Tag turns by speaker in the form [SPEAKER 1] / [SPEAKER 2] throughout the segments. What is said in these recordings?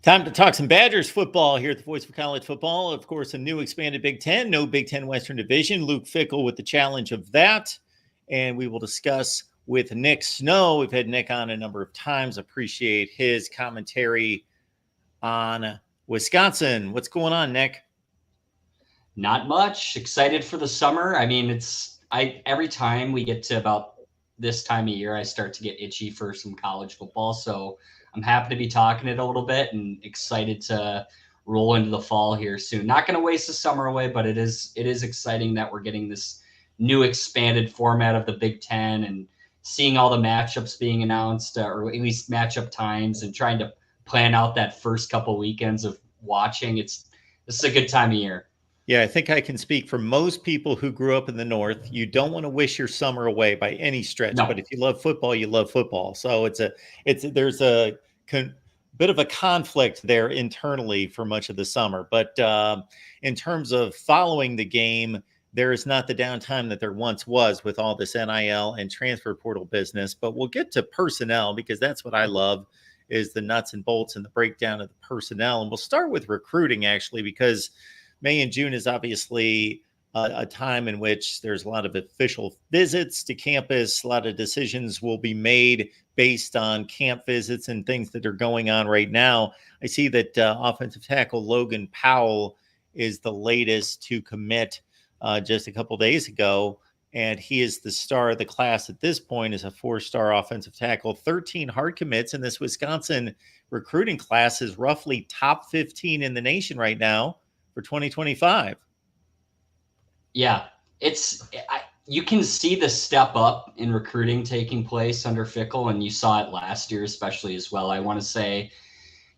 [SPEAKER 1] Time to talk some Badgers football here at the Voice of College Football. Of course, a new expanded Big Ten, no Big Ten Western Division. Luke Fickell with the challenge of that. And we will discuss with Nick Snow. We've had Nick on a number of times. Appreciate his commentary on Wisconsin. What's going on, Nick?
[SPEAKER 2] Not much. Excited for the summer. I mean, every time we get to about this time of year, I start to get itchy for some college football. So I'm happy to be talking it a little bit and excited to roll into the fall here soon. Not going to waste the summer away, but it is exciting that we're getting this new expanded format of the Big Ten and seeing all the matchups being announced, or at least matchup times, and trying to plan out that first couple weekends of watching. This is a good time of year.
[SPEAKER 1] Yeah, I think I can speak for most people who grew up in the North. You don't want to wish your summer away by any stretch,
[SPEAKER 2] No.
[SPEAKER 1] But if you love football, you love football. So there's a bit of a conflict there internally for much of the summer. But in terms of following the game, there is not the downtime that there once was with all this NIL and transfer portal business. But we'll get to personnel because that's what I love, is the nuts and bolts and the breakdown of the personnel. And we'll start with recruiting, actually, because May and June is obviously a time in which there's a lot of official visits to campus. A lot of decisions will be made based on camp visits and things that are going on right now. I see that offensive tackle Logan Powell is the latest to commit just a couple days ago, and he is the star of the class at this point as a 4-star offensive tackle. 13 hard commits, and this Wisconsin recruiting class is roughly top 15 in the nation right now for 2025.
[SPEAKER 2] Yeah, you can see the step up in recruiting taking place under Fickell, and you saw it last year especially as well. I want to say,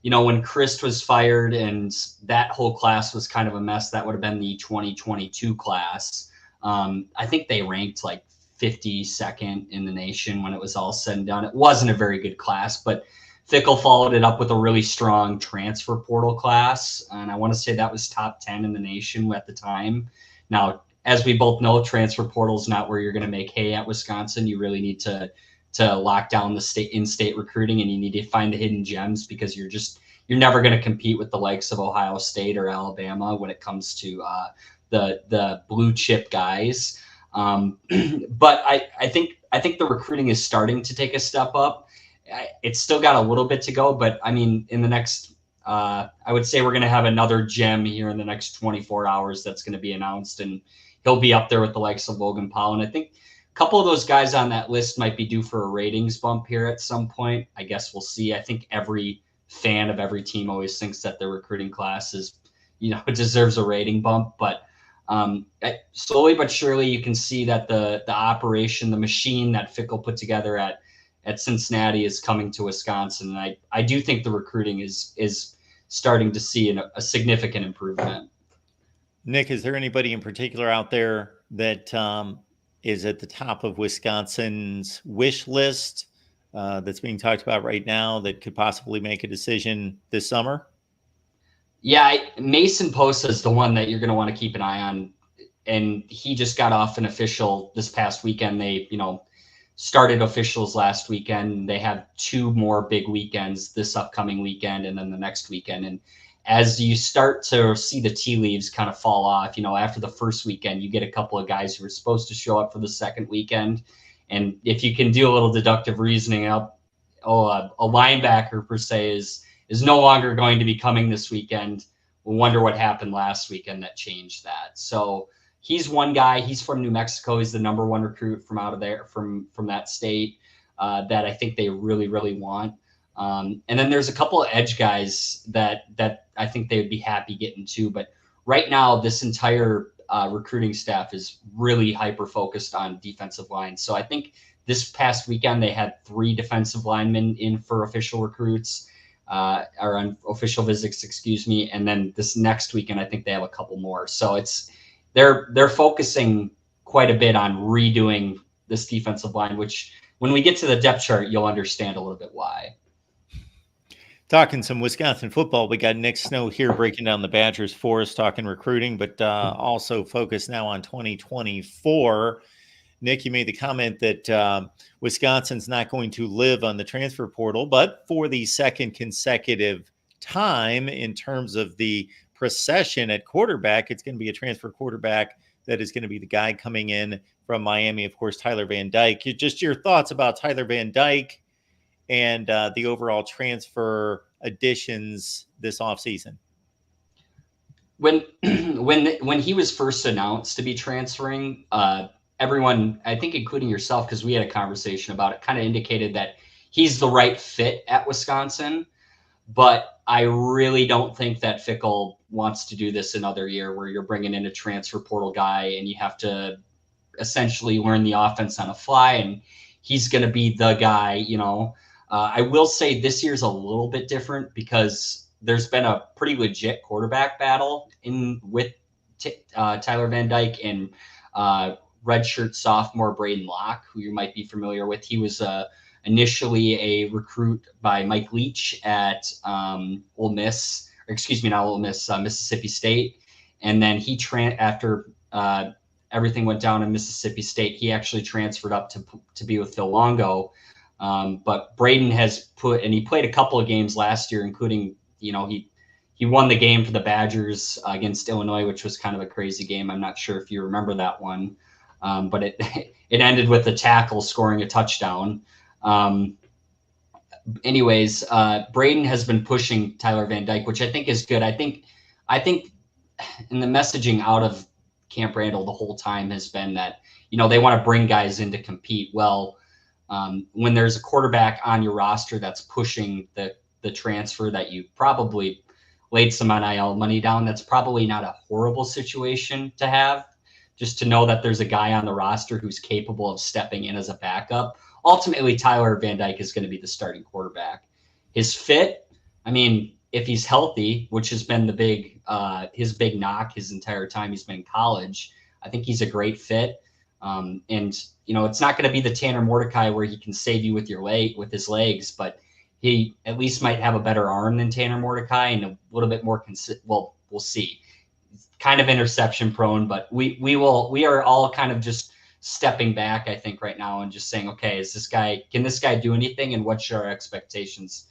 [SPEAKER 2] when Christ was fired and that whole class was kind of a mess, that would have been the 2022 class. I think they ranked like 52nd in the nation when it was all said and done. It wasn't a very good class, but Fickell followed it up with a really strong transfer portal class, and I want to say that was top 10 in the nation at the time. Now, as we both know, transfer portal is not where you're going to make hay at Wisconsin. You really need to lock down the in-state recruiting, and you need to find the hidden gems, because you're never going to compete with the likes of Ohio State or Alabama when it comes to the blue chip guys. But I think the recruiting is starting to take a step up. It's still got a little bit to go, but I mean, in the next, I would say we're going to have another gem here in the next 24 hours that's going to be announced, and he'll be up there with the likes of Logan Powell. And I think a couple of those guys on that list might be due for a ratings bump here at some point. I guess we'll see. I think every fan of every team always thinks that their recruiting class is, deserves a rating bump, but slowly but surely you can see that the operation, the machine that Fickell put together at Cincinnati is coming to Wisconsin. And I do think the recruiting is starting to see a significant improvement.
[SPEAKER 1] Nick, is there anybody in particular out there that is at the top of Wisconsin's wish list that's being talked about right now that could possibly make a decision this summer?
[SPEAKER 2] Yeah, Mason Posa is the one that you're going to want to keep an eye on. And he just got off an official this past weekend. They, started officials last weekend. They have 2 more big weekends this upcoming weekend and then the next weekend. And as you start to see the tea leaves kind of fall off, after the first weekend, you get a couple of guys who are supposed to show up for the second weekend. And if you can do a little deductive reasoning up, a linebacker per se is no longer going to be coming this weekend. We'll wonder what happened last weekend that changed that. So he's one guy. He's from New Mexico. He's the number 1 recruit from out of there, from that state, that I think they really, really want. And then there's a couple of edge guys that I think they would be happy getting to. But right now, this entire recruiting staff is really hyper-focused on defensive line. So I think this past weekend, they had 3 defensive linemen in for official recruits, or on official visits, excuse me. And then this next weekend, I think they have a couple more. So they're focusing quite a bit on redoing this defensive line, which when we get to the depth chart, you'll understand a little bit why.
[SPEAKER 1] Talking some Wisconsin football, we got Nick Snow here breaking down the Badgers for us, talking recruiting, but also focused now on 2024. Nick, you made the comment that Wisconsin's not going to live on the transfer portal, but for the second consecutive time in terms of the procession at quarterback. It's going to be a transfer quarterback that is going to be the guy coming in from Miami, of course, Tyler Van Dyke. Just your thoughts about Tyler Van Dyke and the overall transfer additions this offseason.
[SPEAKER 2] When when he was first announced to be transferring, everyone, I think including yourself, because we had a conversation about it, kind of indicated that he's the right fit at Wisconsin. But I really don't think that Fickell wants to do this another year where you're bringing in a transfer portal guy and you have to essentially learn the offense on a fly, and he's going to be the guy, you know. I will say this year's a little bit different because there's been a pretty legit quarterback battle with Tyler Van Dyke and redshirt sophomore Braden Locke, who you might be familiar with. He was initially a recruit by Mike Leach at Ole Miss, or excuse me, not Ole Miss, Mississippi State. And then he after everything went down in Mississippi State, he actually transferred up to be with Phil Longo. But Braden he played a couple of games last year, including, you know, he won the game for the Badgers against Illinois, which was kind of a crazy game. I'm not sure if you remember that one, but it ended with the tackle scoring a touchdown. Anyways, Braden has been pushing Tyler Van Dyke, which I think is good. I think in the messaging out of Camp Randall the whole time has been that, you know, they want to bring guys in to compete. Well, when there's a quarterback on your roster that's pushing the transfer that you probably laid some NIL money down, that's probably not a horrible situation to have, just to know that there's a guy on the roster who's capable of stepping in as a backup. Ultimately, Tyler Van Dyke is going to be the starting quarterback. His fit, I mean, if he's healthy, which has been his big knock his entire time he's been in college, I think he's a great fit. And, you know, it's not going to be the Tanner Mordecai where he can save you with his legs, but he at least might have a better arm than Tanner Mordecai and a little bit more well, we'll see. Kind of interception prone, but we are all kind of just stepping back, I think, right now and just saying, okay, can this guy do anything, and what should our expectations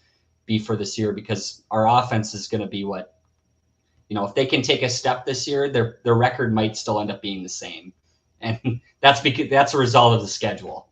[SPEAKER 2] be for this year? Because our offense is going to be what, you know, if they can take a step this year, their record might still end up being the same. And that's a result of the schedule.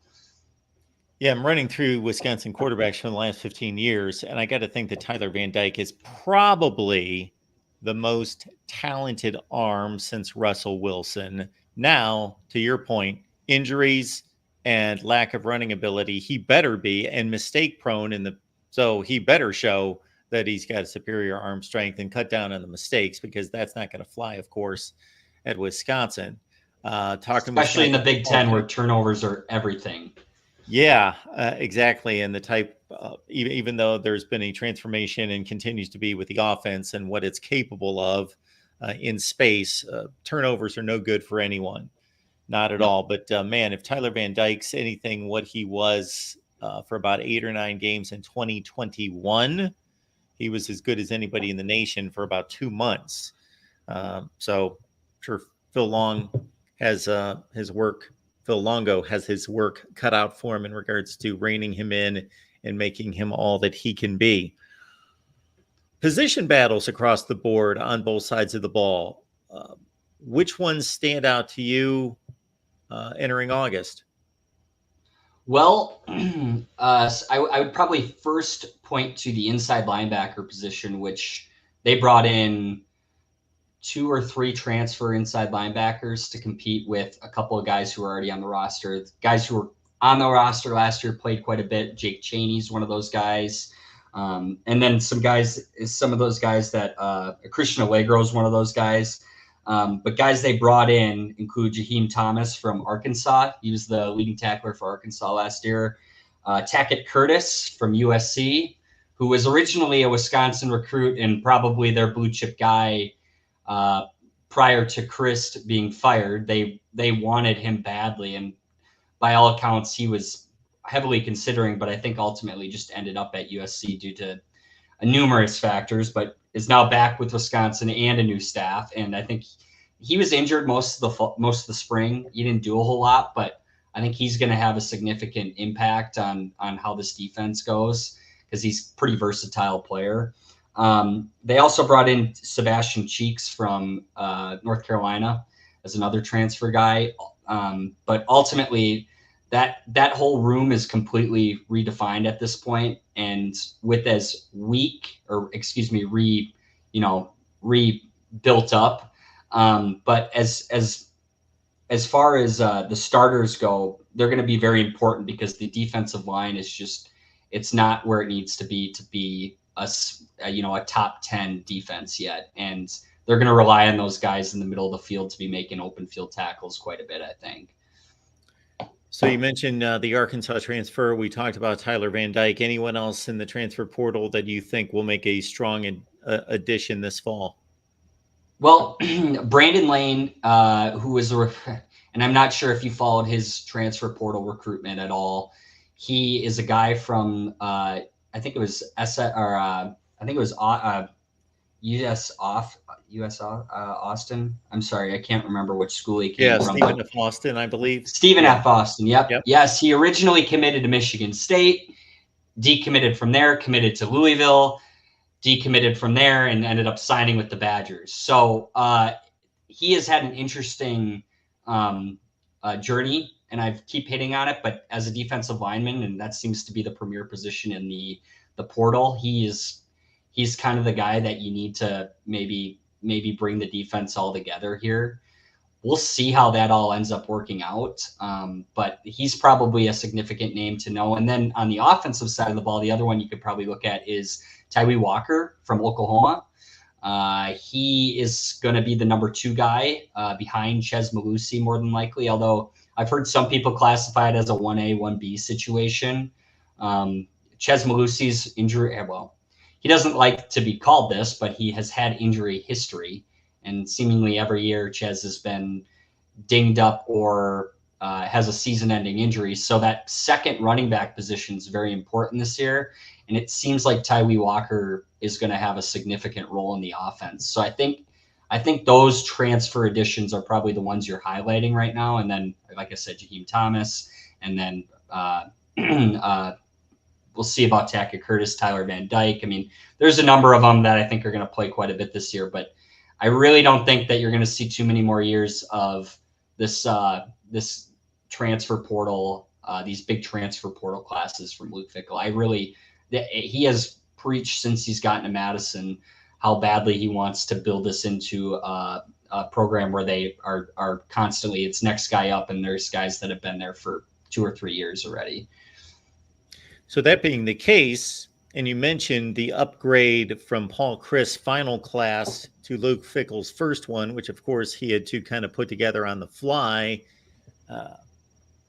[SPEAKER 1] Yeah, I'm running through Wisconsin quarterbacks from the last 15 years, and I got to think that Tyler Van Dyke is probably the most talented arm since Russell Wilson. Now, to your point, injuries and lack of running ability, he better be, and mistake prone so he better show that he's got superior arm strength and cut down on the mistakes, because that's not going to fly, of course, at Wisconsin.
[SPEAKER 2] Especially in the Big Ten, where turnovers are everything.
[SPEAKER 1] Yeah, exactly. And the type, even though there's been a transformation and continues to be with the offense and what it's capable of in space, turnovers are no good for anyone, not at all. But man, if Tyler Van Dyke's anything what he was for about 8 or 9 games in 2021, he was as good as anybody in the nation for about 2 months. So I'm sure Phil Longo has his work cut out for him in regards to reining him in and making him all that he can be. Position battles across the board on both sides of the ball. Which ones stand out to you entering August?
[SPEAKER 2] Well, I would probably first point to the inside linebacker position, which they brought in 2 or 3 transfer inside linebackers to compete with a couple of guys who are already on the roster. Guys who were on the roster last year played quite a bit. Jake Chaney's one of those guys. And then some of those guys that Christian Allegro is one of those guys. But guys they brought in include Jaheim Thomas from Arkansas. He was the leading tackler for Arkansas last year. Tackett Curtis from USC, who was originally a Wisconsin recruit and probably their blue chip guy. Prior to Christ being fired, they wanted him badly, and by all accounts, he was heavily considering, but I think ultimately just ended up at USC due to numerous factors, but is now back with Wisconsin and a new staff. And I think he was injured most of the spring. He didn't do a whole lot, but I think he's going to have a significant impact on how this defense goes, because he's a pretty versatile player. They also brought in Sebastian Cheeks from North Carolina as another transfer guy. But ultimately, that whole room is completely redefined at this point, and with as weak, or excuse me, rebuilt up. But as far as the starters go, they're going to be very important because the defensive line is just, it's not where it needs to be a top 10 defense yet. And they're going to rely on those guys in the middle of the field to be making open field tackles quite a bit, I think.
[SPEAKER 1] So you mentioned the Arkansas transfer. We talked about Tyler Van Dyke. Anyone else in the transfer portal that you think will make a strong addition this fall?
[SPEAKER 2] Well, Brandon Lane, who is and I'm not sure if you followed his transfer portal recruitment at all. He is a guy from I think it was US Austin. I'm sorry, I can't remember which school he came from.
[SPEAKER 1] Stephen F. Austin, I believe.
[SPEAKER 2] Stephen F. Austin. Yep. Yes, he originally committed to Michigan State, decommitted from there, committed to Louisville, decommitted from there, and ended up signing with the Badgers. So he has had an interesting journey, and I keep hitting on it. But as a defensive lineman, and that seems to be the premier position in the portal, he's kind of the guy that you need to maybe bring the defense all together here. We'll see how that all ends up working out. But he's probably a significant name to know. And then on the offensive side of the ball, the other one you could probably look at is Tyree Walker from Oklahoma. He is going to be the number 2 guy behind Chez Mellusi more than likely, although I've heard some people classify it as a 1A, 1B situation. Chez Mellusi's injury, well, he doesn't like to be called this, but he has had injury history. And seemingly every year, Chez has been dinged up or has a season-ending injury. So that second running back position is very important this year. And it seems like Tyree Walker is going to have a significant role in the offense. So I think those transfer additions are probably the ones you're highlighting right now. And then, like I said, Jaheim Thomas, and then we'll see about Tackett Curtis, Tyler Van Dyke. I mean, there's a number of them that I think are going to play quite a bit this year, but I really don't think that you're going to see too many more years of this this transfer portal, these big transfer portal classes from Luke Fickell. He has preached since he's gotten to Madison how badly he wants to build this into a program where they are constantly, it's next guy up, and there's guys that have been there for 2 or 3 years already.
[SPEAKER 1] So that being the case, and you mentioned the upgrade from Paul Chryst' final class to Luke Fickell's first one, which of course he had to kind of put together on the fly.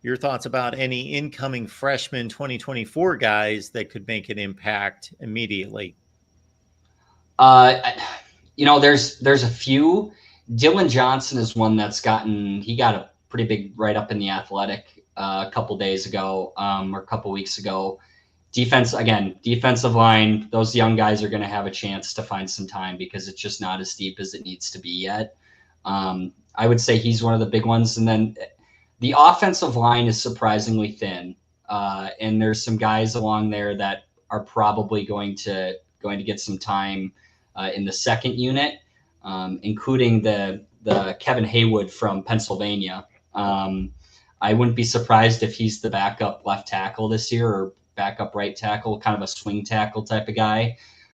[SPEAKER 1] Your thoughts about any incoming freshman 2024 guys that could make an impact immediately?
[SPEAKER 2] There's a few. Dylan Johnson is one that's he got a pretty big write-up in The Athletic a couple days ago, or a couple weeks ago. Defensive line, those young guys are going to have a chance to find some time because it's just not as deep as it needs to be yet. I would say he's one of the big ones. And then the offensive line is surprisingly thin. And there's some guys along there that are probably going to get some time in the second unit, including the Kevin Haywood from Pennsylvania. I wouldn't be surprised if he's the backup left tackle this year, or backup right tackle, kind of a swing tackle type of guy.